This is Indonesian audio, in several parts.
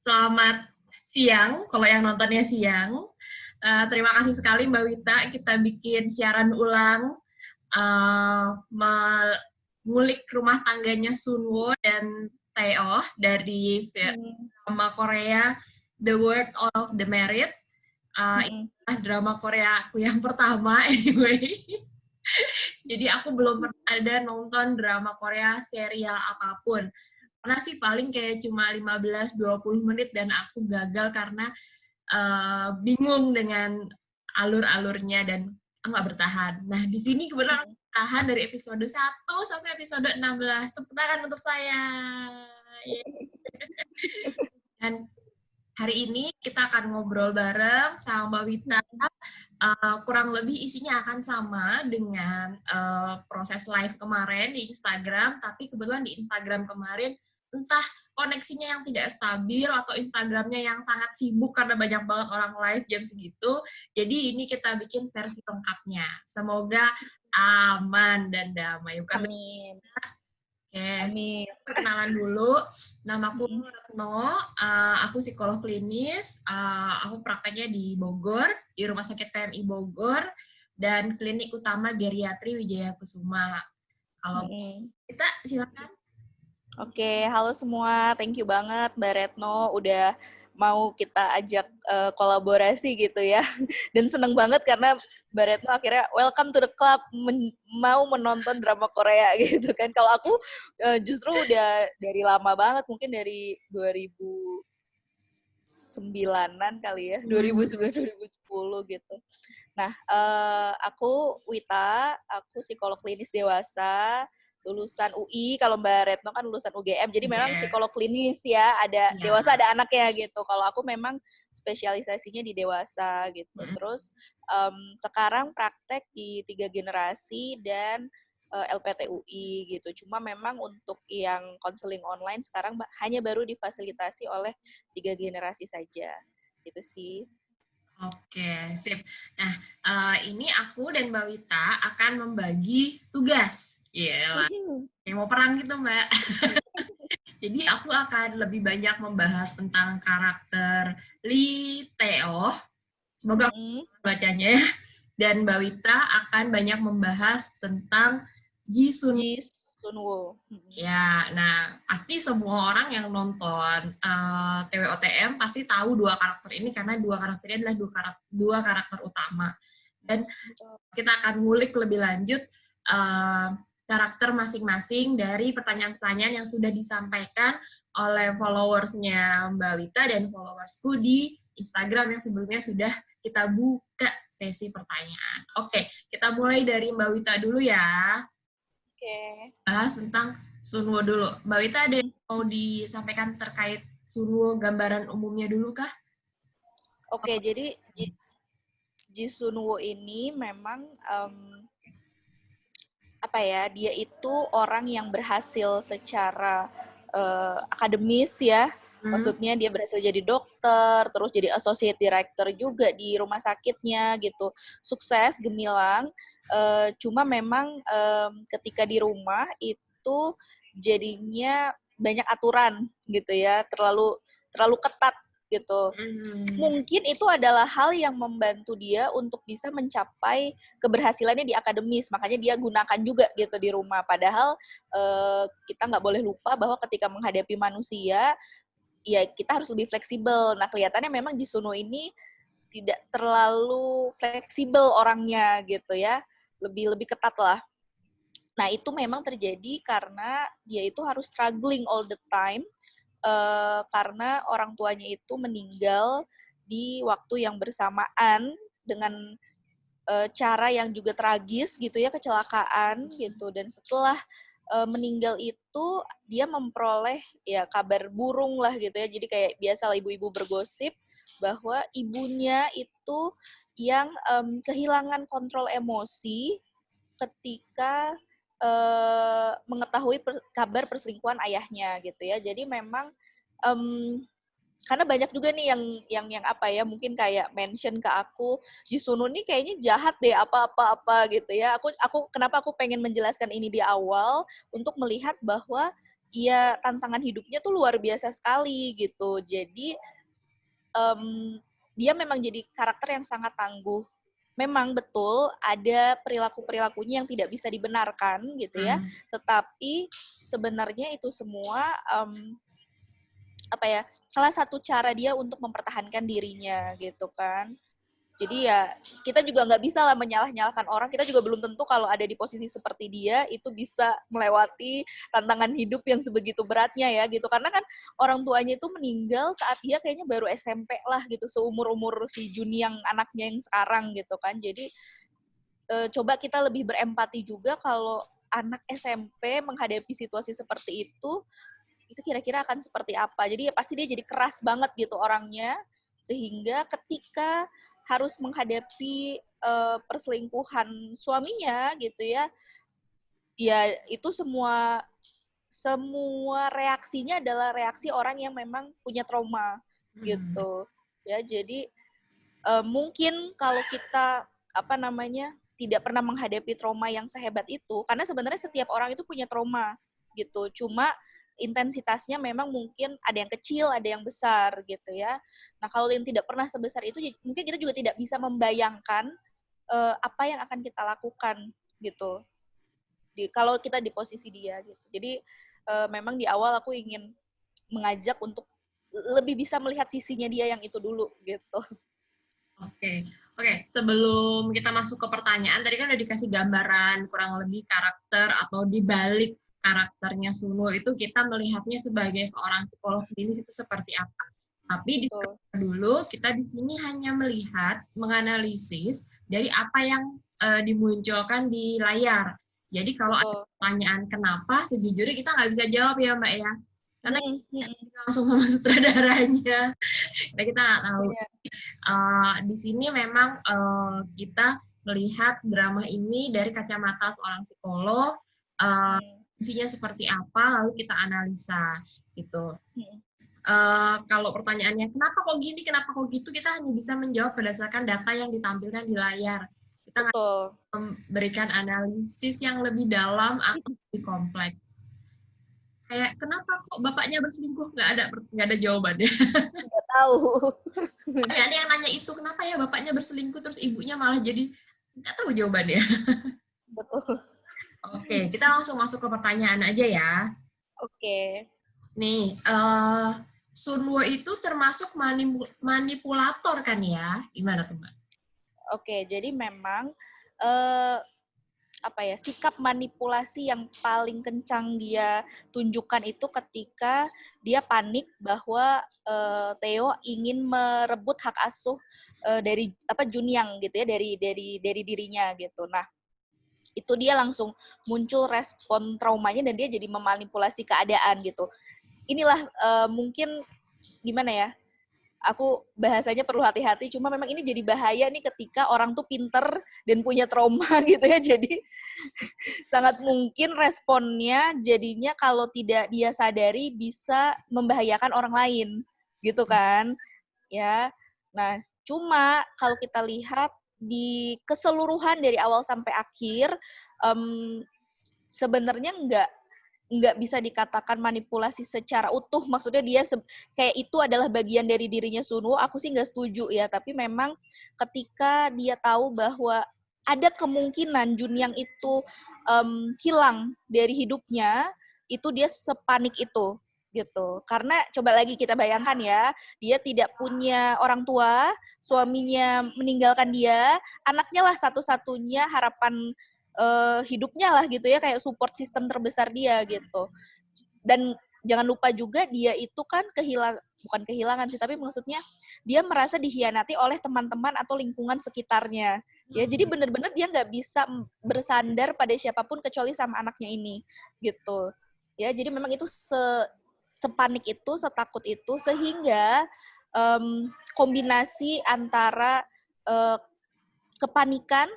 Selamat siang, kalau yang nontonnya siang. Terima kasih sekali Mbak Wita, kita bikin siaran ulang mengulik rumah tangganya Sunwo dan Taeoh dari drama Korea The World of the Married. Inilah drama Korea aku yang pertama anyway. Jadi aku belum pernah ada nonton drama Korea serial apapun. Karena sih paling kayak cuma 15-20 menit dan aku gagal karena bingung dengan alur-alurnya dan nggak bertahan. Nah, di sini kebetulan aku bertahan dari episode 1 sampai episode 16. Tepuk tangan untuk saya. Dan hari ini kita akan ngobrol bareng sama Mbak Wita. Kurang lebih isinya akan sama dengan proses live kemarin di Instagram, tapi kebetulan di Instagram kemarin entah koneksinya yang tidak stabil atau Instagramnya yang sangat sibuk karena banyak banget orang live jam segitu. Jadi ini kita bikin versi lengkapnya. Semoga aman dan damai. Bukan Amin. Oke, Amin. perkenalan dulu. Namaku Retno, aku psikolog klinis. Aku prakteknya di Bogor, di Rumah Sakit PMI Bogor, dan klinik utama geriatri Wijaya Kusuma. Kalau kita silakan. Oke, halo semua. Thank you banget Mbak Retno udah mau kita ajak kolaborasi gitu ya. Dan seneng banget karena Mbak Retno akhirnya welcome to the club, mau menonton drama Korea gitu kan. Kalau aku justru udah dari lama banget, mungkin dari 2009-an kali ya, 2009-2010 gitu. Nah, aku Wita, aku psikolog klinis dewasa, lulusan UI, kalau Mbak Retno kan lulusan UGM, jadi memang psikolog klinis ya, ada dewasa, ada anaknya gitu. Kalau aku memang spesialisasinya di dewasa gitu. Terus sekarang praktek di 3 generasi dan LPT UI gitu. Cuma memang untuk yang konseling online sekarang hanya baru difasilitasi oleh 3 generasi saja. Gitu sih. Oke, sip. Nah, ini aku dan Mbak Wita akan membagi tugas. Iya, kayak mau perang gitu, Mbak. Jadi aku akan lebih banyak membahas tentang karakter Lee Teo. Semoga bacanya. Dan Mbak Wita akan banyak membahas tentang Ji Sunwo. Ya, nah pasti semua orang yang nonton TWOTM pasti tahu dua karakter ini karena dua karakter ini adalah dua karakter utama. Dan kita akan ngulik lebih lanjut karakter masing-masing dari pertanyaan-pertanyaan yang sudah disampaikan oleh followersnya Mbak Wita dan followersku di Instagram yang sebelumnya sudah kita buka sesi pertanyaan. Oke, kita mulai dari Mbak Wita dulu ya. Oke. Bahas tentang Sunwo dulu. Mbak Wita ada yang mau disampaikan terkait Sunwo, gambaran umumnya dulu kah? Oke, jadi Ji Sunwo ini memang dia itu orang yang berhasil secara akademis ya. Maksudnya dia berhasil jadi dokter, terus jadi associate director juga di rumah sakitnya gitu. Sukses, gemilang. Cuma memang ketika di rumah itu jadinya banyak aturan gitu ya, terlalu ketat gitu. Mungkin itu adalah hal yang membantu dia untuk bisa mencapai keberhasilannya di akademis, makanya dia gunakan juga gitu di rumah. Padahal kita nggak boleh lupa bahwa ketika menghadapi manusia, ya kita harus lebih fleksibel. Nah, kelihatannya memang Jisuno ini tidak terlalu fleksibel orangnya gitu ya, lebih ketat lah. Nah, itu memang terjadi karena dia itu harus struggling all the time, karena orang tuanya itu meninggal di waktu yang bersamaan dengan cara yang juga tragis gitu ya, kecelakaan gitu. Dan setelah meninggal itu dia memperoleh ya kabar burung lah gitu ya. Jadi kayak biasa ibu-ibu bergosip bahwa ibunya itu yang kehilangan kontrol emosi ketika mengetahui kabar perselingkuhan ayahnya gitu ya. Jadi memang karena banyak juga nih yang mungkin kayak mention ke aku, Yusunun nih kayaknya jahat deh apa gitu ya. Kenapa aku pengen menjelaskan ini di awal untuk melihat bahwa ya tantangan hidupnya tuh luar biasa sekali gitu. Jadi dia memang jadi karakter yang sangat tangguh. Memang betul ada perilaku-perilakunya yang tidak bisa dibenarkan gitu ya. Tetapi sebenarnya itu semua salah satu cara dia untuk mempertahankan dirinya gitu kan. Jadi ya kita juga nggak bisa lah menyalah-nyalahkan orang. Kita juga belum tentu kalau ada di posisi seperti dia itu bisa melewati tantangan hidup yang sebegitu beratnya ya gitu. Karena kan orang tuanya itu meninggal saat dia kayaknya baru SMP lah gitu, seumur-umur si Juni yang anaknya yang sekarang gitu kan. Jadi coba kita lebih berempati juga kalau anak SMP menghadapi situasi seperti itu kira-kira akan seperti apa. Jadi ya pasti dia jadi keras banget gitu orangnya, sehingga ketika harus menghadapi perselingkuhan suaminya gitu ya itu semua reaksinya adalah reaksi orang yang memang punya trauma gitu ya. Jadi mungkin kalau kita tidak pernah menghadapi trauma yang sehebat itu, karena sebenarnya setiap orang itu punya trauma gitu, cuma intensitasnya memang mungkin ada yang kecil, ada yang besar gitu ya. Nah, kalau yang tidak pernah sebesar itu, mungkin kita juga tidak bisa membayangkan apa yang akan kita lakukan gitu. Kalau kita di posisi dia gitu. Jadi memang di awal aku ingin mengajak untuk lebih bisa melihat sisinya dia yang itu dulu gitu. Oke. Sebelum kita masuk ke pertanyaan, tadi kan udah dikasih gambaran kurang lebih karakter atau dibalik karakternya Sunwo itu kita melihatnya sebagai seorang psikolog klinis itu seperti apa. Tapi dulu kita di sini hanya melihat, menganalisis dari apa yang dimunculkan di layar. Jadi kalau ada pertanyaan kenapa, sejujurnya kita nggak bisa jawab ya Mbak ya. Karena kita langsung sama sutradaranya. Kita nggak tahu. Di sini memang kita melihat drama ini dari kacamata seorang psikolog, fungsinya seperti apa, lalu kita analisa gitu. Kalau pertanyaannya kenapa kok gini, kenapa kok gitu, kita hanya bisa menjawab berdasarkan data yang ditampilkan di layar. Kita nggak memberikan analisis yang lebih dalam atau lebih kompleks. Kayak kenapa kok bapaknya berselingkuh, nggak ada jawabannya. Nggak tahu. Ada yang nanya itu, kenapa ya bapaknya berselingkuh terus ibunya malah jadi nggak tahu jawabannya. Betul. Oke, kita langsung masuk ke pertanyaan aja ya. Oke. Nih, Sunwo itu termasuk manipulator kan ya? Gimana tuh Mbak? Oke, jadi memang sikap manipulasi yang paling kencang dia tunjukkan itu ketika dia panik bahwa Theo ingin merebut hak asuh dari Junyang gitu ya, dari dirinya gitu. Nah, itu dia langsung muncul respon traumanya dan dia jadi memanipulasi keadaan gitu. Inilah mungkin gimana ya? Aku bahasanya perlu hati-hati, cuma memang ini jadi bahaya nih ketika orang tuh pinter dan punya trauma gitu ya, jadi sangat mungkin responnya jadinya kalau tidak dia sadari bisa membahayakan orang lain gitu kan ya. Nah, cuma kalau kita lihat di keseluruhan dari awal sampai akhir sebenarnya nggak bisa dikatakan manipulasi secara utuh. Maksudnya dia kayak itu adalah bagian dari dirinya Sunwo. Aku sih nggak setuju ya. Tapi memang ketika dia tahu bahwa ada kemungkinan Junyang itu hilang dari hidupnya, itu dia sepanik itu gitu. Karena coba lagi kita bayangkan ya, dia tidak punya orang tua, suaminya meninggalkan dia, anaknya lah satu-satunya harapan hidupnya lah gitu ya, kayak support system terbesar dia gitu. Dan jangan lupa juga dia itu kan bukan kehilangan sih, tapi maksudnya dia merasa dikhianati oleh teman-teman atau lingkungan sekitarnya. Ya, jadi benar-benar dia nggak bisa bersandar pada siapapun kecuali sama anaknya ini gitu. Ya, jadi memang itu sepanik itu, setakut itu, sehingga kombinasi antara kepanikan,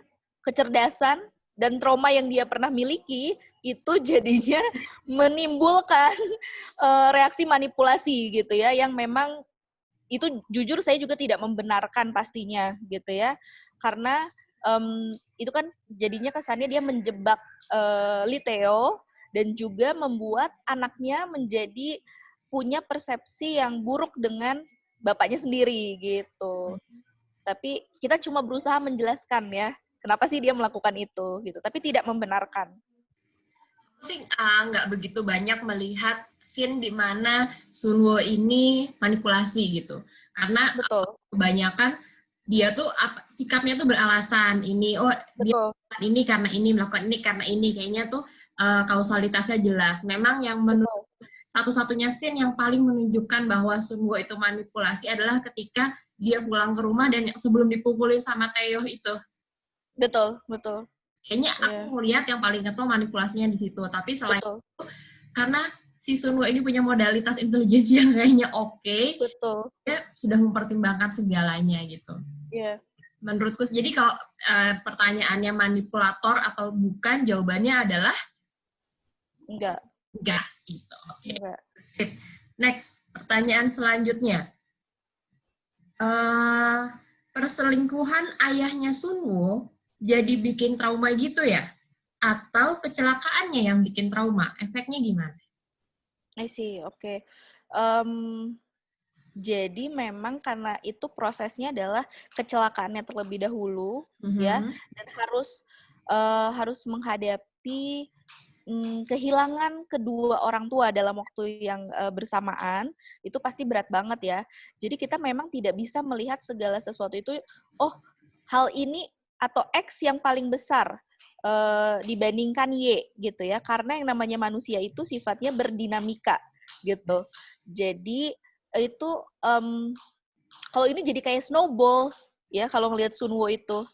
kecerdasan, dan trauma yang dia pernah miliki itu jadinya menimbulkan reaksi manipulasi gitu ya, yang memang itu jujur saya juga tidak membenarkan pastinya gitu ya, karena itu kan jadinya kesannya dia menjebak Lee Theo dan juga membuat anaknya menjadi punya persepsi yang buruk dengan bapaknya sendiri gitu. Tapi kita cuma berusaha menjelaskan ya, kenapa sih dia melakukan itu gitu, tapi tidak membenarkan. Aku sih nggak begitu banyak melihat scene di mana Sunwo ini manipulasi gitu. Karena Betul. kebanyakan dia tuh sikapnya tuh beralasan ini, oh dia Betul. melakukan ini karena ini, melakukan ini karena ini, kayaknya tuh kausalitasnya jelas. Memang yang menurut satu-satunya scene yang paling menunjukkan bahwa Sunwo itu manipulasi adalah ketika dia pulang ke rumah dan sebelum dipukulin sama Taeyoh itu. Betul, betul. Kayaknya aku melihat yang paling ketemu manipulasinya di situ. Tapi selain itu, karena si Sunwo ini punya modalitas intelijensi yang kayaknya oke, dia sudah mempertimbangkan segalanya gitu. Iya. Menurutku, jadi kalau pertanyaannya manipulator atau bukan, jawabannya adalah enggak. Enggak. Gitu. Okay. Enggak. Sip. Next, pertanyaan selanjutnya. Perselingkuhan ayahnya Sunwo jadi bikin trauma gitu ya? Atau kecelakaannya yang bikin trauma? Efeknya gimana? I see, oke. Jadi memang karena itu prosesnya adalah kecelakaannya terlebih dahulu, ya, dan harus menghadapi kehilangan kedua orang tua dalam waktu yang bersamaan, itu pasti berat banget ya. Jadi kita memang tidak bisa melihat segala sesuatu itu, oh hal ini atau X yang paling besar dibandingkan Y gitu ya, karena yang namanya manusia itu sifatnya berdinamika gitu. Jadi itu kalau ini jadi kayak snowball ya kalau ngelihat Sunwo itu.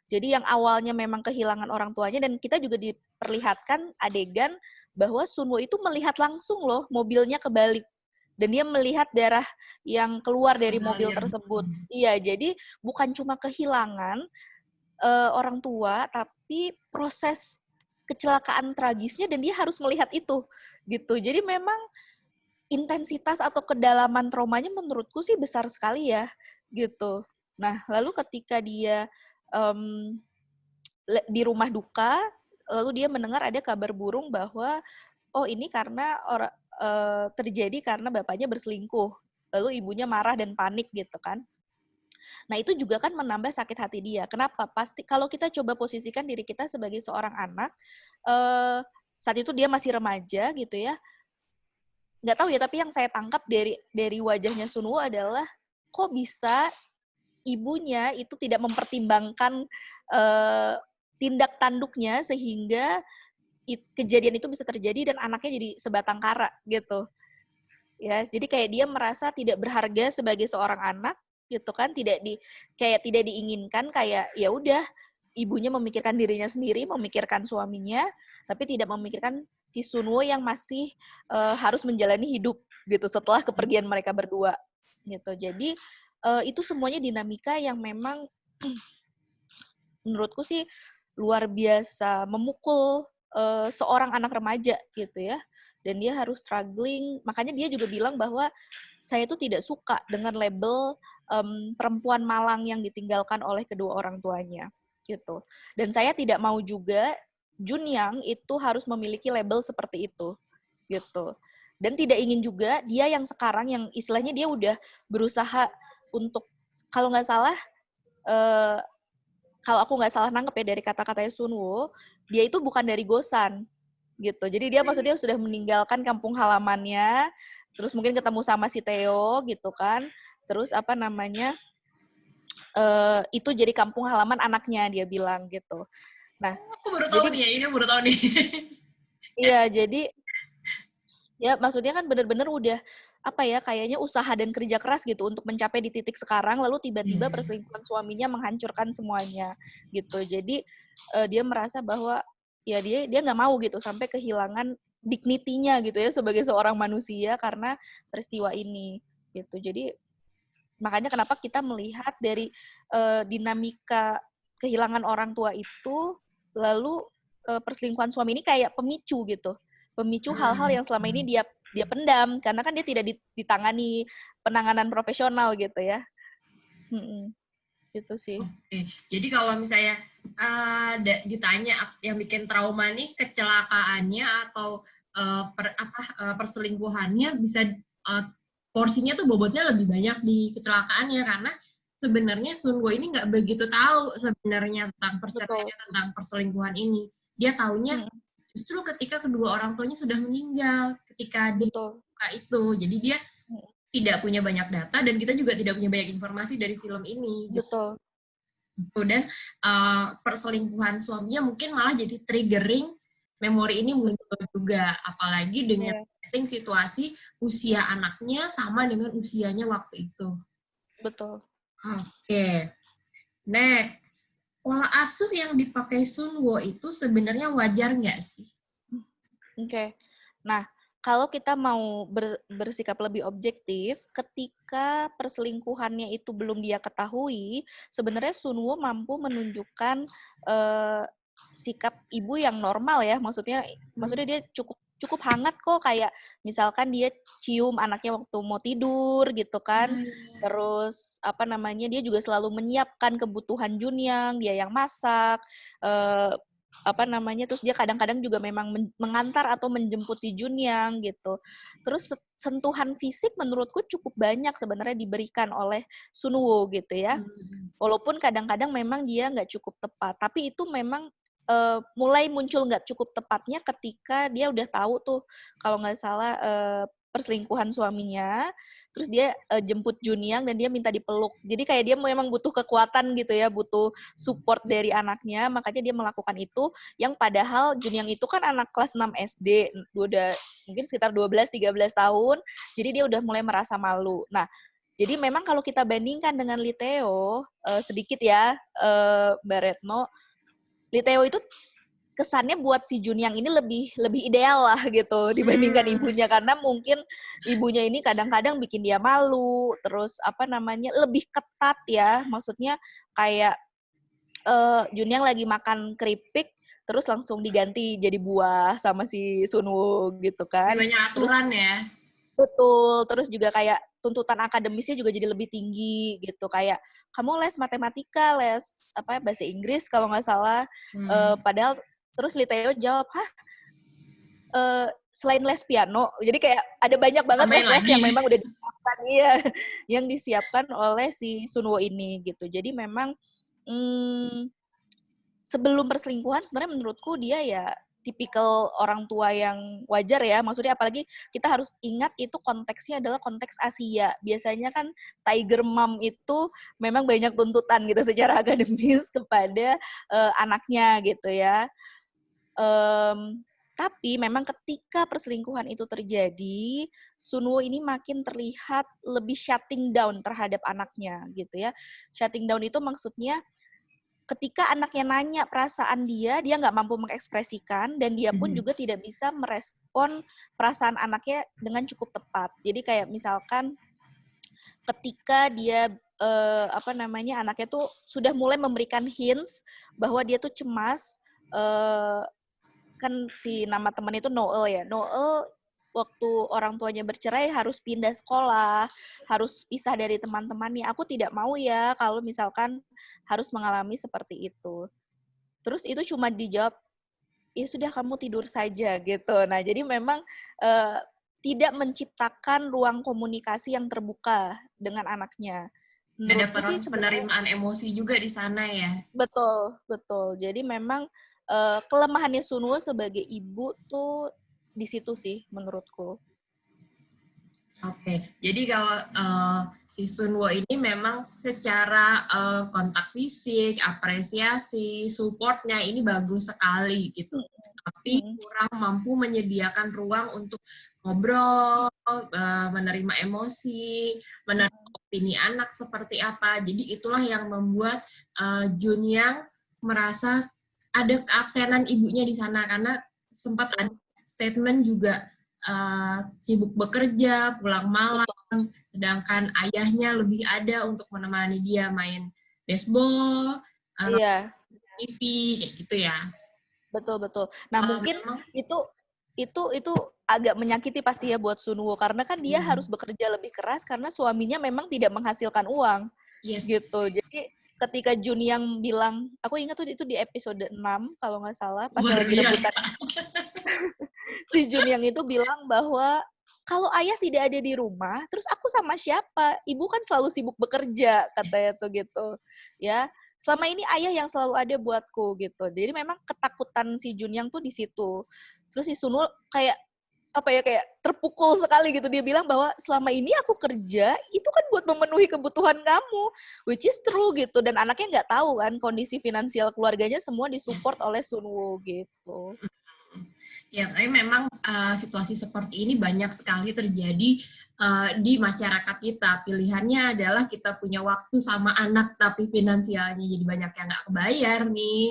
Jadi yang awalnya memang kehilangan orang tuanya, dan kita juga diperlihatkan adegan bahwa Sunwo itu melihat langsung loh mobilnya kebalik. Dan dia melihat darah yang keluar dari mobil tersebut. Iya, jadi bukan cuma kehilangan orang tua, tapi proses kecelakaan tragisnya, dan dia harus melihat itu gitu. Jadi memang intensitas atau kedalaman traumanya menurutku sih besar sekali ya gitu. Nah, lalu ketika dia di rumah duka, lalu dia mendengar ada kabar burung bahwa oh ini karena terjadi karena bapaknya berselingkuh. Lalu ibunya marah dan panik gitu kan. Nah, itu juga kan menambah sakit hati dia. Kenapa? Pasti kalau kita coba posisikan diri kita sebagai seorang anak, saat itu dia masih remaja gitu ya. Nggak tahu ya, tapi yang saya tangkap dari wajahnya Sunwo adalah kok bisa ibunya itu tidak mempertimbangkan tindak tanduknya sehingga kejadian itu bisa terjadi dan anaknya jadi sebatang kara gitu. Ya, jadi kayak dia merasa tidak berharga sebagai seorang anak gitu kan, tidak diinginkan, kayak ya udah ibunya memikirkan dirinya sendiri, memikirkan suaminya, tapi tidak memikirkan si Sunwo yang masih harus menjalani hidup gitu setelah kepergian mereka berdua gitu. Jadi itu semuanya dinamika yang memang menurutku sih luar biasa memukul seorang anak remaja gitu ya. Dan dia harus struggling, makanya dia juga bilang bahwa saya itu tidak suka dengan label perempuan malang yang ditinggalkan oleh kedua orang tuanya gitu. Dan saya tidak mau juga Junyang itu harus memiliki label seperti itu gitu. Dan tidak ingin juga dia yang sekarang yang istilahnya dia udah berusaha untuk, kalau nggak salah kalau aku nggak salah nangkep ya dari kata-katanya Sunwo, dia itu bukan dari Gosan gitu. Jadi dia maksudnya sudah meninggalkan kampung halamannya, terus mungkin ketemu sama si Theo gitu kan. Terus itu jadi kampung halaman anaknya, dia bilang gitu. Nah, aku baru tahu nih, ini baru tahu nih. Iya, jadi ya maksudnya kan benar-benar udah kayaknya usaha dan kerja keras gitu untuk mencapai di titik sekarang, lalu tiba-tiba perselingkuhan suaminya menghancurkan semuanya gitu. Jadi dia merasa bahwa ya dia nggak mau gitu sampai kehilangan dignity-nya gitu ya sebagai seorang manusia karena peristiwa ini gitu. Jadi makanya kenapa kita melihat dari dinamika kehilangan orang tua itu, lalu perselingkuhan suami ini kayak pemicu gitu. Pemicu hal-hal yang selama ini dia pendam karena kan dia tidak ditangani penanganan profesional gitu ya. Gitu sih. Oke. Jadi kalau misalnya ditanya yang bikin trauma nih kecelakaannya atau perselingkuhannya bisa porsinya tuh bobotnya lebih banyak di kecelakaannya, karena sebenarnya Sunwo ini nggak begitu tahu sebenarnya tentang perceraian, tentang perselingkuhan ini. Dia taunya justru ketika kedua orang tuanya sudah meninggal, ketika dia buka itu. Jadi dia tidak punya banyak data, dan kita juga tidak punya banyak informasi dari film ini. Betul. Dan perselingkuhan suaminya mungkin malah jadi triggering memori ini muncul juga, apalagi dengan setting situasi usia anaknya sama dengan usianya waktu itu. Betul. Oke. Next. Pola asuh yang dipakai Sunwo itu sebenarnya wajar nggak sih? Oke. Nah, kalau kita mau bersikap lebih objektif, ketika perselingkuhannya itu belum dia ketahui, sebenarnya Sunwo mampu menunjukkan sikap ibu yang normal ya. Maksudnya dia cukup hangat kok, kayak misalkan dia cium anaknya waktu mau tidur gitu kan. Terus dia juga selalu menyiapkan kebutuhan Junyang, dia yang masak. Terus dia kadang-kadang juga memang mengantar atau menjemput si Junyang gitu. Terus sentuhan fisik menurutku cukup banyak sebenarnya diberikan oleh Sunwo gitu ya. Walaupun kadang-kadang memang dia nggak cukup tepat, tapi itu memang mulai muncul nggak cukup tepatnya ketika dia udah tahu tuh kalau nggak salah perselingkuhan suaminya, terus dia jemput Junyang dan dia minta dipeluk. Jadi kayak dia memang butuh kekuatan gitu ya, butuh support dari anaknya, makanya dia melakukan itu, yang padahal Junyang itu kan anak kelas 6 SD, udah mungkin sekitar 12-13 tahun, jadi dia udah mulai merasa malu. Nah, jadi memang kalau kita bandingkan dengan Lee Tae-ho, sedikit ya, Mbak Retno, Lee Tae-ho itu kesannya buat si Junyang ini lebih ideal lah gitu dibandingkan ibunya, karena mungkin ibunya ini kadang-kadang bikin dia malu, terus lebih ketat ya, maksudnya kayak Junyang lagi makan keripik terus langsung diganti jadi buah sama si Sunwoo gitu kan. Banyak aturan terus, ya. Betul, terus juga kayak tuntutan akademisnya juga jadi lebih tinggi gitu, kayak kamu les matematika, les bahasa Inggris kalau nggak salah, padahal terus Lee Tae-ho jawab, selain les piano, jadi kayak ada banyak banget les-les yang memang udah disiapkan, yang disiapkan oleh si Sunwoo ini gitu. Jadi memang sebelum perselingkuhan sebenarnya menurutku dia ya tipikal orang tua yang wajar ya, maksudnya apalagi kita harus ingat itu konteksnya adalah konteks Asia. Biasanya kan tiger mom itu memang banyak tuntutan gitu secara akademis kepada anaknya gitu ya. Tapi memang ketika perselingkuhan itu terjadi, Sunwoo ini makin terlihat lebih shutting down terhadap anaknya gitu ya. Shutting down itu maksudnya ketika anaknya nanya perasaan dia nggak mampu mengekspresikan, dan dia pun juga tidak bisa merespon perasaan anaknya dengan cukup tepat. Jadi kayak misalkan ketika dia anaknya tuh sudah mulai memberikan hints bahwa dia tuh cemas, kan si nama temen itu Noel ya. Noel waktu orang tuanya bercerai harus pindah sekolah, harus pisah dari teman-temannya. Aku tidak mau ya kalau misalkan harus mengalami seperti itu. Terus itu cuma dijawab, ya sudah kamu tidur saja gitu. Nah, jadi memang tidak menciptakan ruang komunikasi yang terbuka dengan anaknya. Ada proses penerimaan emosi juga di sana ya. Betul, betul. Jadi memang kelemahannya Sunwoo sebagai ibu tuh di situ sih menurutku. Oke, jadi kalau si Sunwoo ini memang secara kontak fisik, apresiasi, supportnya ini bagus sekali gitu. Tapi kurang mampu menyediakan ruang untuk ngobrol, menerima emosi, menerima opini anak seperti apa. Jadi itulah yang membuat Junyang merasa ada keabsenan ibunya di sana, karena sempat ada statement juga sibuk bekerja, pulang malam, sedangkan ayahnya lebih ada untuk menemani dia main baseball, TV, kayak gitu ya. Betul. Nah, mungkin itu agak menyakiti pasti ya buat Sunwoo, karena kan dia harus bekerja lebih keras karena suaminya memang tidak menghasilkan uang. Gitu. Jadi ketika Junyang bilang, aku ingat tuh itu di episode 6 kalau nggak salah, pas lagi rebutan. Si Junyang itu bilang bahwa kalau ayah tidak ada di rumah, terus aku sama siapa? Ibu kan selalu sibuk bekerja, katanya tuh gitu. Ya, selama ini ayah yang selalu ada buatku gitu. Jadi memang ketakutan si Junyang tuh di situ. Terus si Sunwoo kayak kayak terpukul sekali gitu. Dia bilang bahwa selama ini aku kerja itu kan buat memenuhi kebutuhan kamu, which is true gitu. Dan anaknya nggak tahu kan kondisi finansial keluarganya semua disupport oleh Sunwoo gitu. Ya, tapi memang situasi seperti ini banyak sekali terjadi di masyarakat kita. Pilihannya adalah kita punya waktu sama anak, tapi finansialnya jadi banyak yang nggak kebayar nih,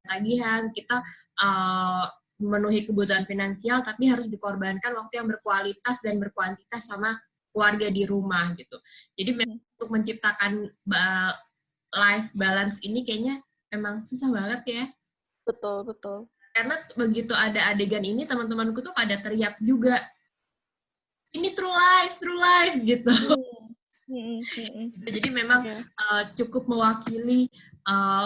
tagihan. Kita memenuhi kebutuhan finansial, tapi harus dikorbankan waktu yang berkualitas dan berkuantitas sama keluarga di rumah gitu. Jadi untuk menciptakan life balance ini kayaknya memang susah banget ya. Betul, betul. Karena begitu ada adegan ini, teman-temanku tuh pada teriak juga, ini true life gitu. Jadi memang cukup mewakili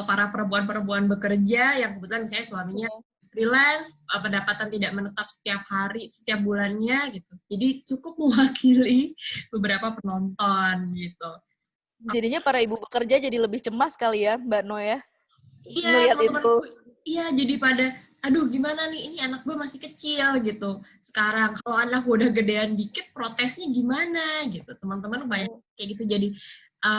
para perempuan-perempuan bekerja yang kebetulan misalnya suaminya freelance, pendapatan tidak menetap setiap hari, setiap bulannya gitu. Jadi cukup mewakili beberapa penonton gitu. Jadinya para ibu bekerja jadi lebih cemas kali ya, Mbak No ya? Iya, teman-teman. Iya, jadi pada, aduh gimana nih, ini anak gue masih kecil gitu. Sekarang kalau anak gue udah gedean dikit, protesnya gimana gitu. Teman-teman banyak kayak gitu. Jadi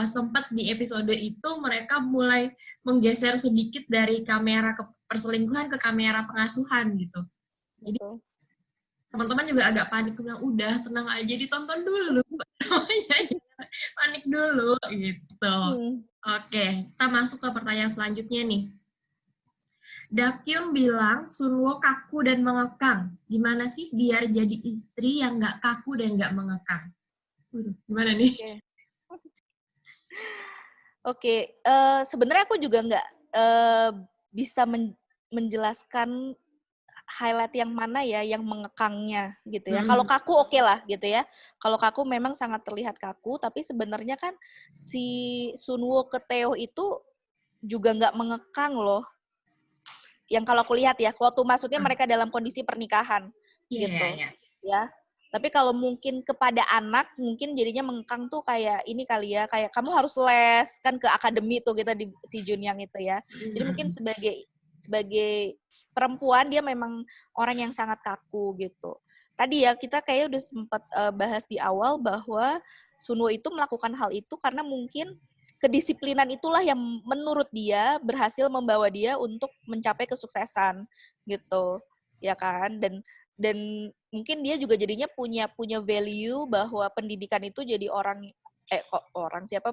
sempat di episode itu mereka mulai menggeser sedikit dari kamera perselingkuhan ke kamera pengasuhan gitu. Jadi teman-teman juga agak panik, bilang udah tenang aja, ditonton dulu. Panik dulu gitu. Oke, kita masuk ke pertanyaan selanjutnya nih. Dakyun bilang Sunwoo kaku dan mengekang. Gimana sih biar jadi istri yang nggak kaku dan nggak mengekang? Gimana nih? Oke. Sebenarnya aku juga nggak bisa menjelaskan highlight yang mana ya yang mengekangnya gitu ya. Kalau kaku oke lah gitu ya. Kalau kaku memang sangat terlihat kaku, tapi sebenarnya kan si Sunwoo ke Taeho itu juga nggak mengekang loh. Yang kalau aku lihat ya, waktu maksudnya mereka dalam kondisi pernikahan gitu. Ya. Tapi kalau mungkin kepada anak, mungkin jadinya mengekang tuh kayak ini kali ya, kayak kamu harus les kan ke akademi tuh kita di si Junyang itu ya. Jadi mungkin sebagai perempuan dia memang orang yang sangat kaku gitu. Tadi ya kita kayak udah sempat bahas di awal bahwa Sunwoo itu melakukan hal itu karena mungkin kedisiplinan itulah yang menurut dia berhasil membawa dia untuk mencapai kesuksesan gitu. Ya kan? Dan mungkin dia juga jadinya punya value bahwa pendidikan itu jadi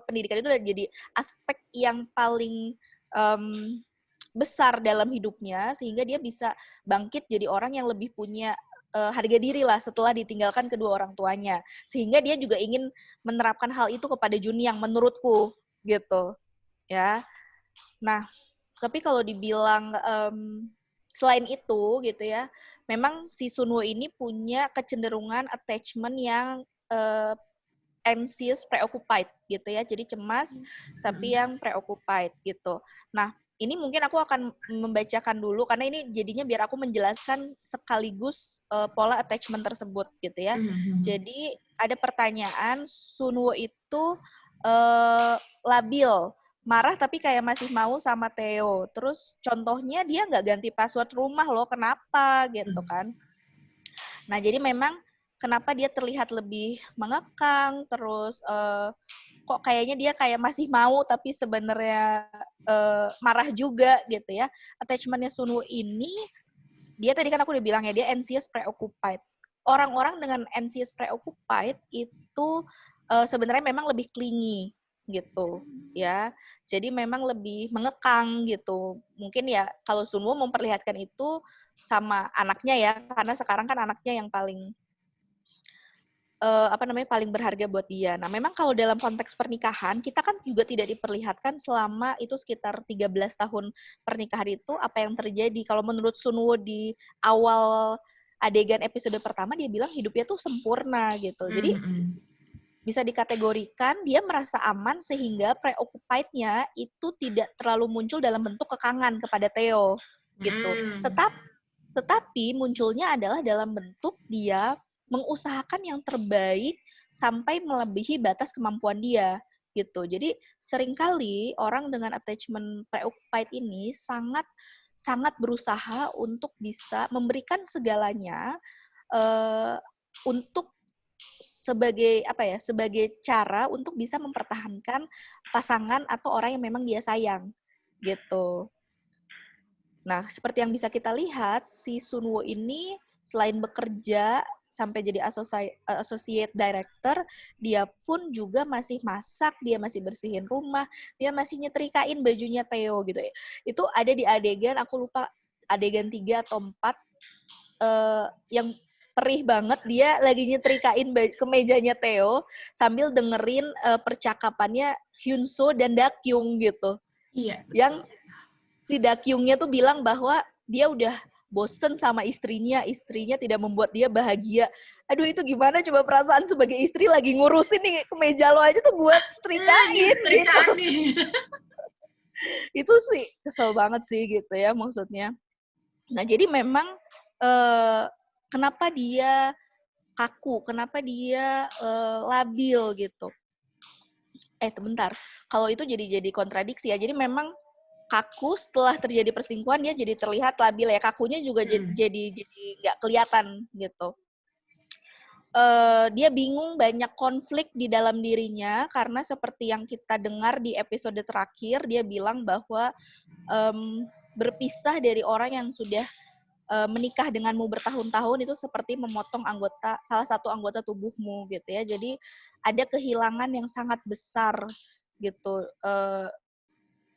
pendidikan itu jadi aspek yang paling besar dalam hidupnya sehingga dia bisa bangkit jadi orang yang lebih punya harga diri lah setelah ditinggalkan kedua orang tuanya, sehingga dia juga ingin menerapkan hal itu kepada Junyang menurutku gitu ya. Nah tapi kalau dibilang selain itu gitu ya, memang si Sunwoo ini punya kecenderungan attachment yang anxious, preoccupied gitu ya. Jadi cemas tapi yang preoccupied gitu. Nah, ini mungkin aku akan membacakan dulu karena ini jadinya biar aku menjelaskan sekaligus pola attachment tersebut gitu ya. Jadi ada pertanyaan, Sunwoo itu labil, marah tapi kayak masih mau sama Theo. Terus contohnya dia nggak ganti password rumah loh, kenapa gitu kan. Nah jadi memang kenapa dia terlihat lebih mengekang, terus kok kayaknya dia kayak masih mau tapi sebenarnya marah juga gitu ya. Attachment-nya Sunwoo ini, dia tadi kan aku udah bilang ya, dia anxious preoccupied. Orang-orang dengan anxious preoccupied itu sebenarnya memang lebih clingy gitu ya. Jadi memang lebih mengekang gitu. Mungkin ya kalau Sunwoo memperlihatkan itu sama anaknya ya, karena sekarang kan anaknya yang paling paling berharga buat dia. Nah, memang kalau dalam konteks pernikahan, kita kan juga tidak diperlihatkan selama itu sekitar 13 tahun pernikahan itu apa yang terjadi. Kalau menurut Sunwoo di awal adegan episode pertama, dia bilang hidupnya tuh sempurna gitu. Jadi bisa dikategorikan dia merasa aman sehingga preoccupied-nya itu tidak terlalu muncul dalam bentuk kekangan kepada Theo gitu. Tetapi munculnya adalah dalam bentuk dia mengusahakan yang terbaik sampai melebihi batas kemampuan dia gitu. Jadi seringkali orang dengan attachment preoccupied ini sangat sangat berusaha untuk bisa memberikan segalanya uh, untuk sebagai apa ya, sebagai cara untuk bisa mempertahankan pasangan atau orang yang memang dia sayang gitu. Nah, seperti yang bisa kita lihat, si Sunwoo ini selain bekerja sampai jadi associate director, dia pun juga masih masak, dia masih bersihin rumah, dia masih nyetrikain bajunya Theo gitu ya. Itu ada di adegan, aku lupa adegan 3 atau 4, yang perih banget, dia lagi nyetrikain kemejanya Theo sambil dengerin percakapannya Hyunso dan Dakyung gitu. Iya. Yang si Dakyungnya tuh bilang bahwa dia udah bosen sama istrinya tidak membuat dia bahagia. Aduh, itu gimana coba perasaan sebagai istri lagi ngurusin nih kemeja lo aja tuh gue setrikain gitu. Itu sih kesel banget sih gitu ya maksudnya. Nah, jadi memang kenapa dia kaku, kenapa dia labil gitu. Sebentar, kalau itu jadi kontradiksi ya. Jadi memang kaku setelah terjadi perselingkuhan dia jadi terlihat labil ya, kakunya juga jadi nggak kelihatan gitu. Dia bingung, banyak konflik di dalam dirinya karena seperti yang kita dengar di episode terakhir, dia bilang bahwa berpisah dari orang yang sudah menikah denganmu bertahun-tahun itu seperti memotong salah satu anggota tubuhmu gitu ya. Jadi ada kehilangan yang sangat besar gitu.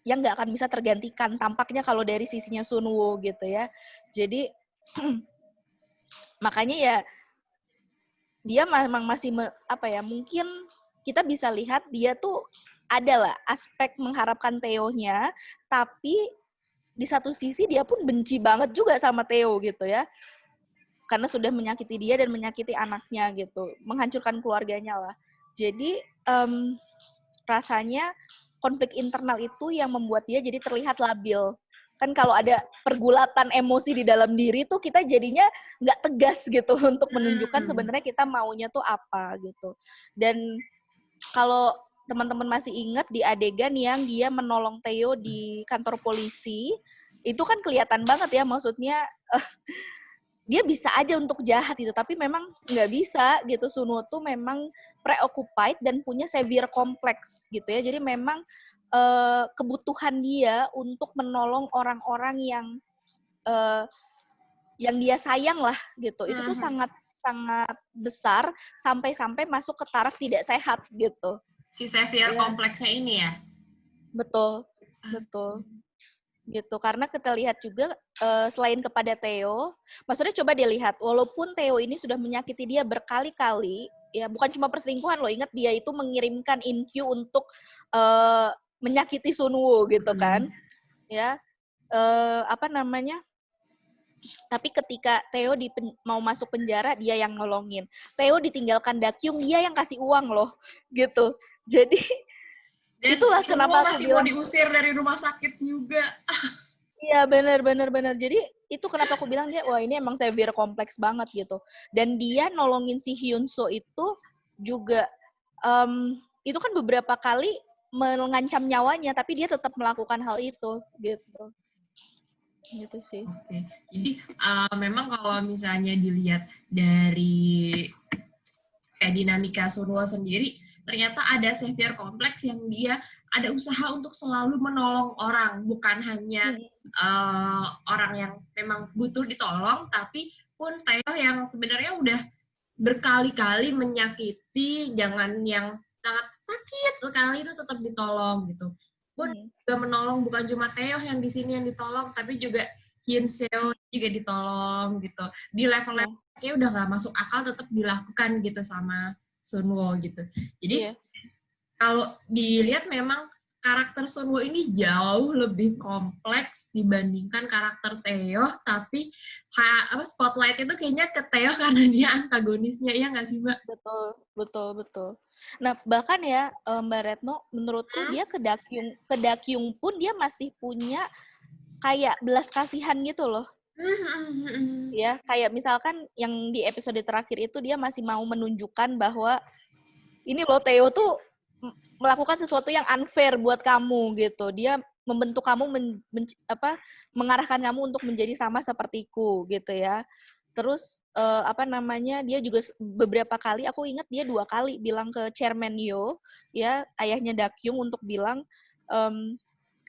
Yang nggak akan bisa tergantikan tampaknya kalau dari sisinya Sunwoo gitu ya. Jadi makanya ya dia memang masih mungkin kita bisa lihat dia tuh adalah aspek mengharapkan Theo-nya, tapi di satu sisi dia pun benci banget juga sama Theo gitu ya. Karena sudah menyakiti dia dan menyakiti anaknya gitu, menghancurkan keluarganya lah. Jadi rasanya konflik internal itu yang membuat dia jadi terlihat labil. Kan kalau ada pergulatan emosi di dalam diri tuh kita jadinya nggak tegas gitu untuk menunjukkan sebenarnya kita maunya tuh apa gitu. Dan kalau teman-teman masih ingat di adegan yang dia menolong Theo di kantor polisi, itu kan kelihatan banget ya, maksudnya dia bisa aja untuk jahat gitu, tapi memang nggak bisa gitu. Sunwoo tuh memang preoccupied dan punya severe complex gitu ya. Jadi memang kebutuhan dia untuk menolong orang-orang yang dia sayang lah gitu. Itu tuh sangat sangat besar sampai masuk ke taraf tidak sehat gitu. Si severe kompleksnya ini ya. Betul. Gitu, karena kita lihat juga selain kepada Theo, maksudnya coba dilihat, walaupun Theo ini sudah menyakiti dia berkali-kali, ya bukan cuma perselingkuhan loh, ingat dia itu mengirimkan InQ untuk menyakiti Sunwoo gitu kan, ya tapi ketika Theo mau masuk penjara dia yang nolongin, Theo ditinggalkan Dakyung dia yang kasih uang loh, gitu, jadi dan itulah kenapa masih mau diusir dari rumah sakit juga. Iya, benar. Jadi itu kenapa aku bilang dia, wah ini emang severe kompleks banget gitu. Dan dia nolongin si Hyunso itu juga, itu kan beberapa kali mengancam nyawanya, tapi dia tetap melakukan hal itu gitu. Gitu sih. Oke. Jadi memang kalau misalnya dilihat dari dinamika Sunwoo sendiri, ternyata ada severe kompleks yang dia ada usaha untuk selalu menolong orang, bukan hanya orang yang memang butuh ditolong, tapi pun Theo yang sebenarnya udah berkali-kali menyakiti, jangan yang sangat sakit sekali itu tetap ditolong gitu. Pun juga menolong bukan cuma Theo yang di sini yang ditolong, tapi juga Hyunseo juga ditolong gitu. Di level-level kayak udah nggak masuk akal tetap dilakukan gitu sama Sunwoo gitu. Jadi kalau dilihat memang karakter Sunwoo ini jauh lebih kompleks dibandingkan karakter Theo, tapi spotlight itu kayaknya ke Theo karena dia antagonisnya, ya nggak sih Mbak? Betul. Nah bahkan ya Mbak Retno, menurutku dia ke Dakyung pun dia masih punya kayak belas kasihan gitu loh. Ya, kayak misalkan yang di episode terakhir itu dia masih mau menunjukkan bahwa ini loh Theo tuh melakukan sesuatu yang unfair buat kamu gitu. Dia membentuk kamu mengarahkan kamu untuk menjadi sama sepertiku gitu ya. Terus dia juga beberapa kali, aku ingat dia 2 kali bilang ke Chairman Yo ya, ayahnya Dakyung, untuk bilang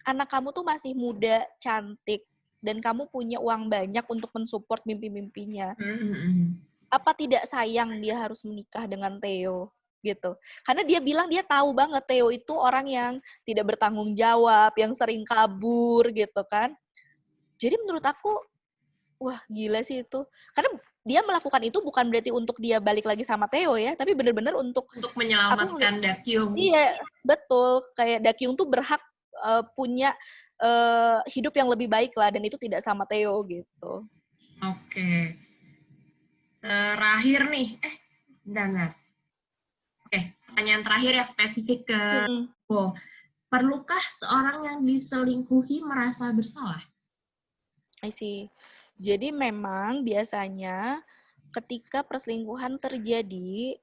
anak kamu tuh masih muda, cantik, dan kamu punya uang banyak untuk mensupport mimpi-mimpinya. Apa tidak sayang dia harus menikah dengan Theo gitu? Karena dia bilang dia tahu banget Theo itu orang yang tidak bertanggung jawab, yang sering kabur gitu kan. Jadi menurut aku, wah gila sih itu. Karena dia melakukan itu bukan berarti untuk dia balik lagi sama Theo ya, tapi benar-benar untuk menyelamatkan Dakyung. Iya, betul. Kayak Dakyung tuh berhak punya hidup yang lebih baik lah, dan itu tidak sama Theo gitu. Oke. Terakhir nih, bentar. Oke, pertanyaan terakhir ya, spesifik ke perlukah seorang yang diselingkuhi merasa bersalah? I see. Jadi memang biasanya ketika perselingkuhan terjadi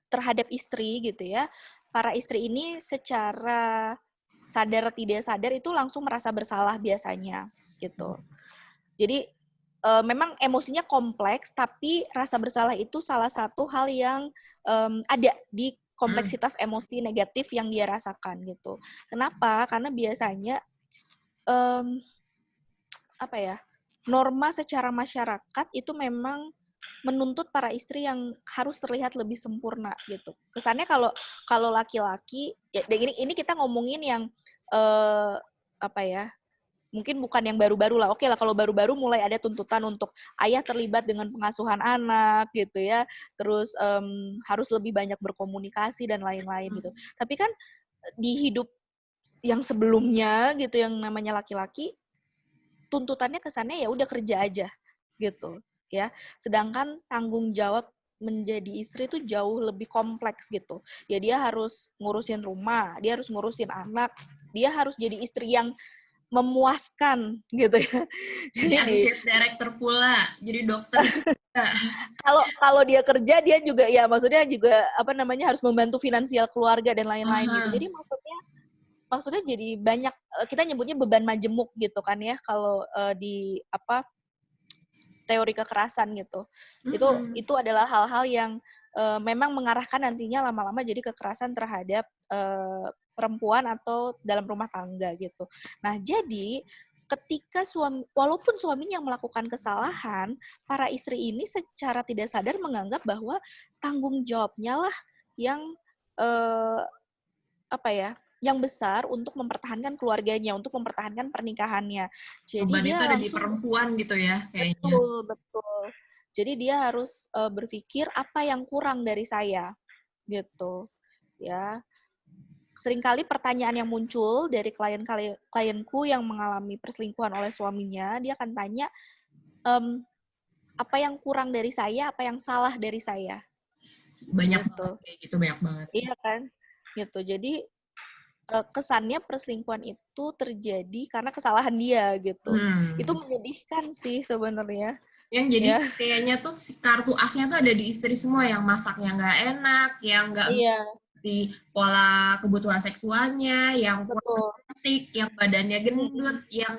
terhadap istri gitu ya, para istri ini secara sadar tidak sadar itu langsung merasa bersalah biasanya gitu. Jadi memang emosinya kompleks, tapi rasa bersalah itu salah satu hal yang ada di kompleksitas emosi negatif yang dia rasakan gitu. Kenapa? Karena biasanya norma secara masyarakat itu memang menuntut para istri yang harus terlihat lebih sempurna gitu. Kesannya kalau laki-laki, ya ini kita ngomongin yang mungkin bukan yang baru-baru lah. Oke lah, kalau baru-baru mulai ada tuntutan untuk ayah terlibat dengan pengasuhan anak gitu ya. Terus harus lebih banyak berkomunikasi dan lain-lain gitu. Tapi kan di hidup yang sebelumnya gitu, yang namanya laki-laki, tuntutannya kesannya ya udah kerja aja gitu ya. Sedangkan tanggung jawab menjadi istri itu jauh lebih kompleks gitu. Ya dia harus ngurusin rumah, dia harus ngurusin anak, dia harus jadi istri yang memuaskan gitu ya. Jadi associate director pula, jadi dokter. Kalau dia kerja, dia juga ya maksudnya juga harus membantu finansial keluarga dan lain-lain gitu. Jadi maksudnya jadi banyak, kita nyebutnya beban majemuk gitu kan ya kalau di teori kekerasan gitu. Itu adalah hal-hal yang memang mengarahkan nantinya lama-lama jadi kekerasan terhadap perempuan atau dalam rumah tangga gitu. Nah, jadi ketika walaupun suaminya yang melakukan kesalahan, para istri ini secara tidak sadar menganggap bahwa tanggung jawabnya lah yang yang besar untuk mempertahankan keluarganya, untuk mempertahankan pernikahannya. Jadi beban dia itu ada langsung, di perempuan gitu ya kayaknya. Betul. Jadi dia harus berpikir apa yang kurang dari saya gitu. Ya. Seringkali pertanyaan yang muncul dari klienku yang mengalami perselingkuhan oleh suaminya, dia akan tanya apa yang kurang dari saya, apa yang salah dari saya. Banyak gitu. Kayak gitu, banyak banget. Iya kan? Gitu. Jadi kesannya perselingkuhan itu terjadi karena kesalahan dia gitu. Itu menyedihkan sih sebenarnya. Yang jadi kayaknya tuh kartu asnya tuh ada di istri semua, yang masaknya nggak enak, yang nggak di pola kebutuhan seksualnya, yang kurang cantik, yang badannya gendut, yang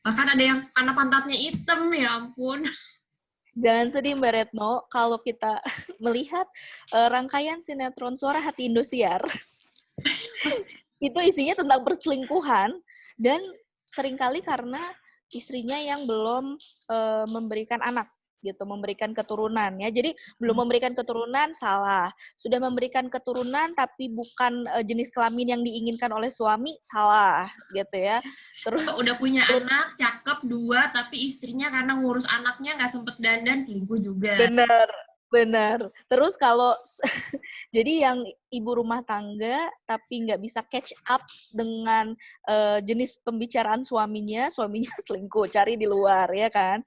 bahkan ada yang karena pantatnya hitam, ya ampun. Jangan sedih Mbak Retno, kalau kita melihat rangkaian sinetron Suara Hati Indosiar, itu isinya tentang perselingkuhan, dan seringkali karena istrinya yang belum memberikan anak gitu, memberikan keturunan ya. Jadi belum memberikan keturunan salah, sudah memberikan keturunan tapi bukan jenis kelamin yang diinginkan oleh suami, salah gitu ya. Terus udah punya anak cakep 2, tapi istrinya karena ngurus anaknya nggak sempet dandan, selingkuh juga. Benar. Terus kalau jadi yang ibu rumah tangga tapi nggak bisa catch up dengan jenis pembicaraan suaminya selingkuh, cari di luar ya kan.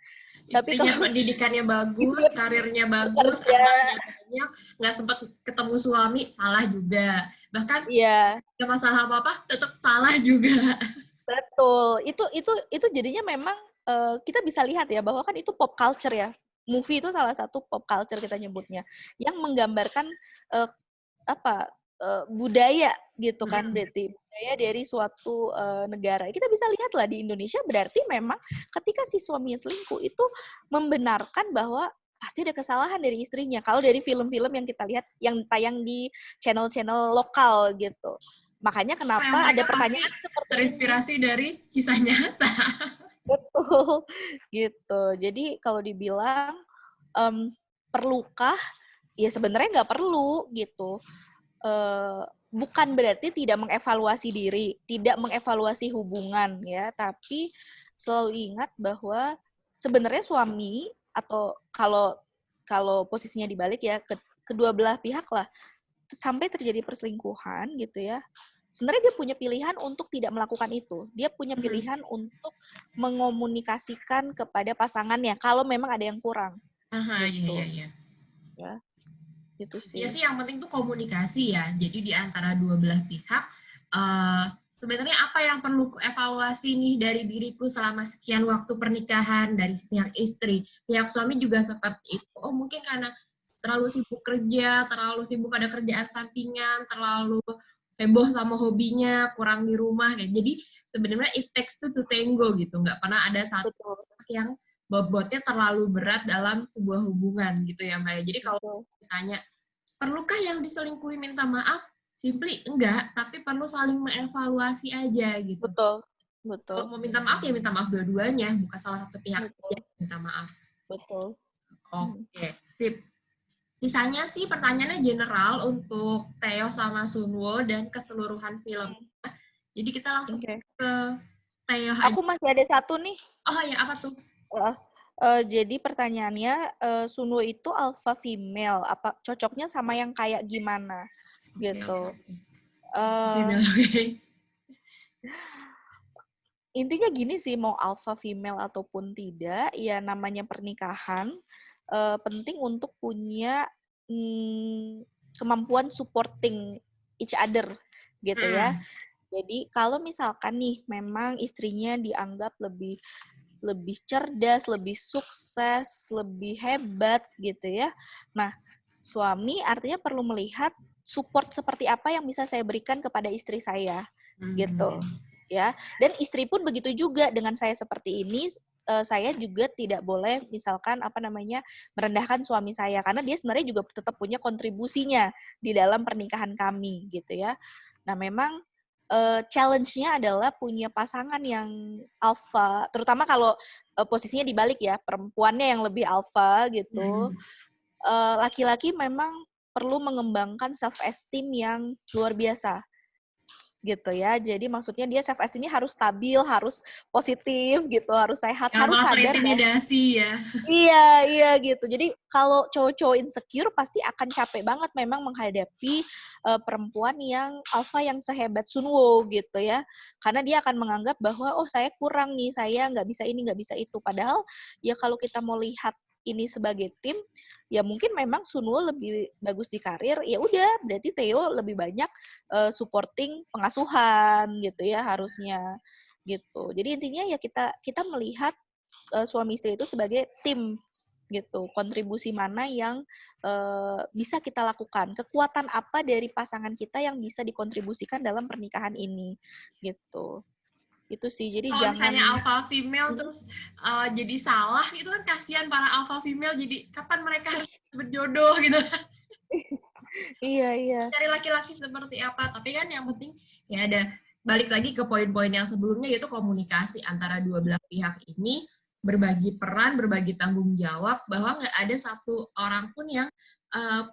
Tapi kalau pendidikannya bagus, karirnya bagus, anaknya banyak, nggak sempat ketemu suami, salah juga. Bahkan nggak masalah apa-apa, tetap salah juga. Betul. Itu jadinya memang kita bisa lihat ya bahwa kan itu pop culture ya. Movie itu salah satu pop culture kita nyebutnya yang menggambarkan budaya gitu kan, berarti budaya dari suatu negara. Kita bisa lihat lah di Indonesia berarti memang ketika si suaminya selingkuh itu membenarkan bahwa pasti ada kesalahan dari istrinya. Kalau dari film-film yang kita lihat yang tayang di channel-channel lokal gitu. Makanya kenapa ada pertanyaan seperti terinspirasi dari kisah nyata. Betul, gitu. Jadi kalau dibilang perlukah? Ya sebenarnya nggak perlu gitu. Bukan berarti tidak mengevaluasi diri, tidak mengevaluasi hubungan ya, tapi selalu ingat bahwa sebenarnya suami atau kalau posisinya dibalik ya, kedua belah pihak lah, sampai terjadi perselingkuhan gitu ya. Sebenarnya dia punya pilihan untuk tidak melakukan itu. Dia punya pilihan untuk mengomunikasikan kepada pasangannya kalau memang ada yang kurang. Gitu. Iya. Ya, gitu sih. Ya sih, yang penting tuh komunikasi ya. Jadi di antara dua belah pihak, sebenarnya apa yang perlu evaluasi nih dari diriku selama sekian waktu pernikahan dari pihak istri. Pihak suami juga seperti itu. Oh mungkin karena terlalu sibuk kerja, terlalu sibuk ada kerjaan sampingan, terlalu heboh sama hobinya, kurang di rumah. Jadi sebenarnya it takes two to tango gitu. Nggak pernah ada satu yang bobotnya terlalu berat dalam sebuah hubungan gitu ya Mbak. Jadi kalau ditanya, perlukah yang diselingkuhi minta maaf? Simply enggak, tapi perlu saling mengevaluasi aja gitu. Betul. Kalau mau minta maaf ya minta maaf dua-duanya, bukan salah satu pihak saja yang minta maaf. Betul. Oke, sip. Sisanya sih pertanyaannya general untuk Theo sama Sunwo dan keseluruhan film. Jadi kita langsung ke Theo aja. Aku masih ada satu nih. Oh ya, apa tuh? Jadi pertanyaannya, Sunwo itu alpha female, apa cocoknya sama yang kayak gimana? Gitu. Intinya gini sih, mau alpha female ataupun tidak, ya namanya pernikahan, penting untuk punya kemampuan supporting each other, gitu ya. Jadi kalau misalkan nih memang istrinya dianggap lebih cerdas, lebih sukses, lebih hebat gitu ya. Nah, suami artinya perlu melihat support seperti apa yang bisa saya berikan kepada istri saya, gitu. Ya, dan istri pun begitu juga dengan saya seperti ini, saya juga tidak boleh misalkan merendahkan suami saya karena dia sebenarnya juga tetap punya kontribusinya di dalam pernikahan kami gitu ya. Nah, memang challenge-nya adalah punya pasangan yang alpha, terutama kalau posisinya dibalik ya, perempuannya yang lebih alpha gitu. Laki-laki memang perlu mengembangkan self-esteem yang luar biasa gitu ya. Jadi maksudnya dia self esteemnya harus stabil, harus positif gitu, harus sehat, harus sadar. Intimidasi ya. Iya gitu. Jadi kalau cowok-cowok insecure pasti akan capek banget memang menghadapi perempuan yang alpha yang sehebat Sunwo gitu ya. Karena dia akan menganggap bahwa oh saya kurang nih, saya nggak bisa ini, nggak bisa itu. Padahal ya kalau kita mau lihat ini sebagai tim, ya mungkin memang Sunwo lebih bagus di karir, ya udah berarti Theo lebih banyak supporting pengasuhan gitu ya harusnya gitu. Jadi intinya ya kita melihat suami istri itu sebagai tim gitu. Kontribusi mana yang bisa kita lakukan? Kekuatan apa dari pasangan kita yang bisa dikontribusikan dalam pernikahan ini gitu. Itu sih. Jadi kalau jangan misalnya alpha female terus jadi salah, itu kan kasihan para alpha female, jadi kapan mereka harus berjodoh gitu. Iya. Cari laki-laki seperti apa, tapi kan yang penting ya ada balik lagi ke poin-poin yang sebelumnya, yaitu komunikasi antara dua belah pihak ini, berbagi peran, berbagi tanggung jawab, bahwa nggak ada satu orang pun yang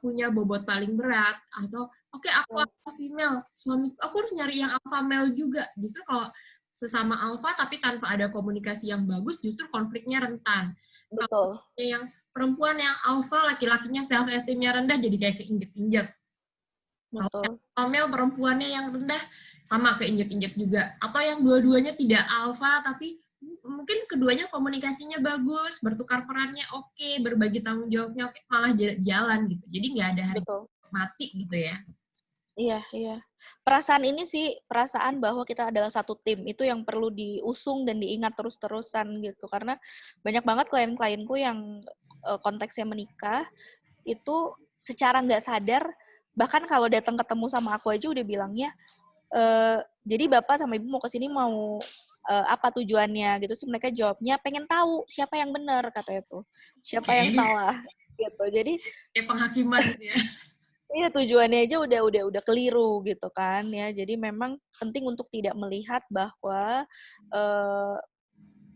punya bobot paling berat, atau oke, aku alpha female, suami aku harus nyari yang alpha male juga. Justru kalau sesama alpha tapi tanpa ada komunikasi yang bagus, justru konfliknya rentan. Betul. Kalau yang perempuan yang alpha, laki-lakinya self esteemnya rendah, jadi kayak keinjek-injek. Betul. Male perempuannya yang rendah, sama keinjek-injek juga. Atau yang dua-duanya tidak alpha, tapi mungkin keduanya komunikasinya bagus, bertukar perannya oke, berbagi tanggung jawabnya oke, malah jalan gitu. Jadi nggak ada hari mati gitu ya. Iya. Perasaan ini sih, perasaan bahwa kita adalah satu tim, itu yang perlu diusung dan diingat terus-terusan gitu. Karena banyak banget klien-klienku yang konteksnya menikah, itu secara nggak sadar, bahkan kalau datang ketemu sama aku aja udah bilangnya, jadi bapak sama ibu mau kesini mau apa tujuannya gitu. Terus mereka jawabnya pengen tahu siapa yang benar, katanya tuh. Siapa yang salah gitu. Jadi kayak penghakiman gitu ya. iya, tujuannya aja udah keliru gitu kan ya. Jadi memang penting untuk tidak melihat bahwa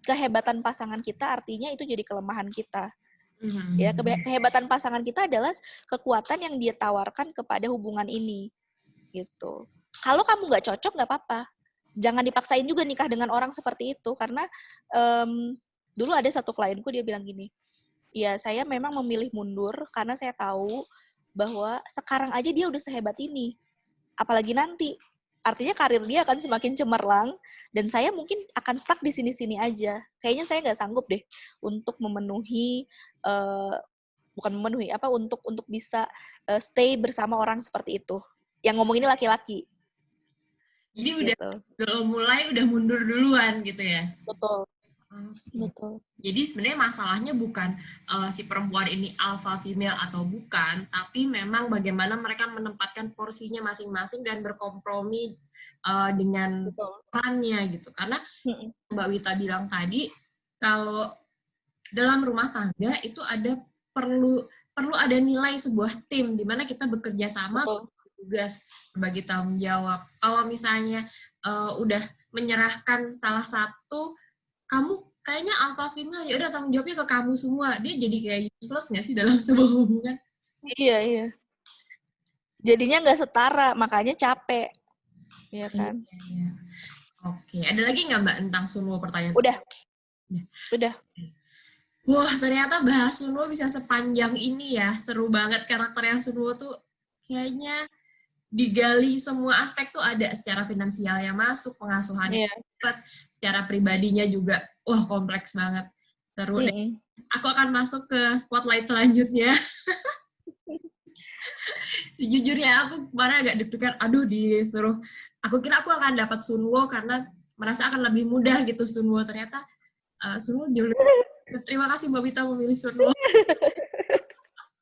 kehebatan pasangan kita artinya itu jadi kelemahan kita. Ya, kehebatan pasangan kita adalah kekuatan yang dia tawarkan kepada hubungan ini gitu. Kalau kamu nggak cocok nggak apa-apa. Jangan dipaksain juga nikah dengan orang seperti itu karena dulu ada satu klienku dia bilang gini, ya saya memang memilih mundur karena saya tahu bahwa sekarang aja dia udah sehebat ini. Apalagi nanti. Artinya karir dia akan semakin cemerlang dan saya mungkin akan stuck di sini-sini aja. Kayaknya saya nggak sanggup deh untuk memenuhi bukan memenuhi untuk bisa stay bersama orang seperti itu. Yang ngomong ini laki-laki. Jadi Gitu. udah mulai udah mundur duluan gitu ya. Betul. Betul. Jadi sebenarnya masalahnya bukan si perempuan ini alpha female atau bukan, tapi memang bagaimana mereka menempatkan porsinya masing-masing dan berkompromi dengan perannya gitu. Karena Mbak Wita bilang tadi kalau dalam rumah tangga itu ada perlu ada nilai sebuah tim di mana kita bekerja sama, tugas, berbagi tanggung jawab. Kalau misalnya udah menyerahkan salah satu, kamu kayaknya alpha female, ya udah tanggung jawabnya ke kamu semua, dia jadi kayak useless nggak sih dalam sebuah hubungan? Iya. Jadinya nggak setara, makanya capek, ya kan? Iya. Oke, ada lagi nggak Mbak tentang Sunwo pertanyaan? Udah. Wah, ternyata bahas Sunwo bisa sepanjang ini ya, seru banget karakternya Sunwo tuh kayaknya digali semua aspek tuh ada, secara finansialnya masuk, pengasuhannya dapat, secara pribadinya juga, wah kompleks banget. Seru deh. Aku akan masuk ke spotlight selanjutnya. Sejujurnya aku kemarin agak deg-degan, aduh disuruh, aku kira aku akan dapat Sunwo karena merasa akan lebih mudah gitu Sunwo, ternyata Sunwo jauh lebih. Terima kasih Mbak Wita memilih Sunwo.